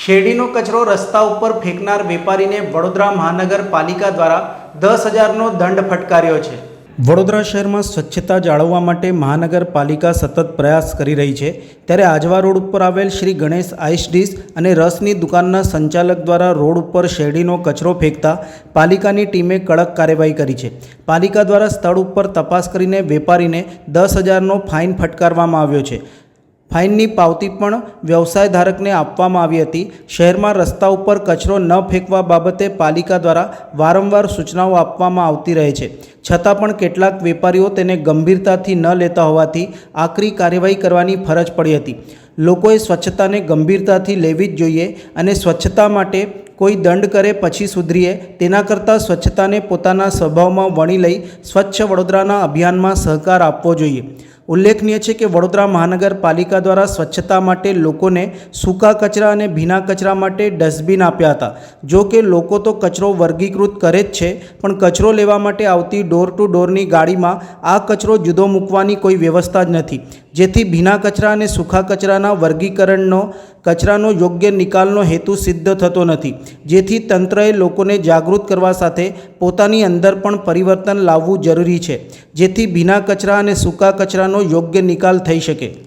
શેરડીનો કચરો રસ્તા ઉપર ફેંકનાર વેપારીને વડોદરા મહાનગરપાલિકા દ્વારા 10,000નો દંડ ફટકાર્યો છે। વડોદરા શહેરમાં સ્વચ્છતા જાળવવા માટે મહાનગરપાલિકા સતત પ્રયાસ કરી રહી છે, ત્યારે આજવા રોડ ઉપર આવેલ શ્રી ગણેશ આઈસ ડીશ અને રસની દુકાનના સંચાલક દ્વારા રોડ ઉપર શેરડીનો કચરો ફેંકતા પાલિકાની ટીમે કડક કાર્યવાહી કરી છે। પાલિકા દ્વારા સ્થળ ઉપર તપાસ કરીને વેપારીને 10,000નો ફાઇન ફટકારવામાં આવ્યો છે। ફાઇનની પાવતી પણ વ્યવસાય ધારકને આપવામાં આવી હતી। શહેરમાં રસ્તા ઉપર કચરો ન ફેંકવા બાબતે પાલિકા દ્વારા વારંવાર સૂચનાઓ આપવામાં આવતી રહે છે, છતાં પણ કેટલાક વેપારીઓ તેને ગંભીરતાથી ન લેતા હોવાથી આકરી કાર્યવાહી કરવાની ફરજ પડી હતી। લોકોએ સ્વચ્છતાને ગંભીરતાથી લેવી જ જોઈએ અને સ્વચ્છતા માટે કોઈ દંડ કરે પછી સુધરીએ તેના કરતાં સ્વચ્છતાને પોતાના સ્વભાવમાં વણી લઈ સ્વચ્છ વડોદરાના અભિયાનમાં સહકાર આપવો જોઈએ। ઉલ્લેખનીય છે કે વડોદરા મહાનગરપાલિકા દ્વારા સ્વચ્છતા માટે લોકોને સૂકા કચરા અને ભીના કચરા માટે ડસ્ટબિન આપ્યા હતા। જો કે લોકો તો કચરો વર્ગીકૃત કરે જ છે, પણ કચરો લેવા માટે આવતી ડોર ટુ ડોરની ગાડીમાં આ કચરો જુદો મૂકવાની કોઈ વ્યવસ્થા જ નથી, જેથી ભીના કચરા અને સૂકા કચરાના વર્ગીકરણનો કચરાનો યોગ્ય નિકાલનો હેતુ સિદ્ધ થતો નથી, જેથી તંત્રએ લોકોને જાગૃત કરવા સાથે પોતાની અંદર પણ પરિવર્તન લાવવું જરૂરી છે, જેથી ભીના કચરા અને સૂકા કચરાનો યોગ્ય નિકાલ થઈ શકે।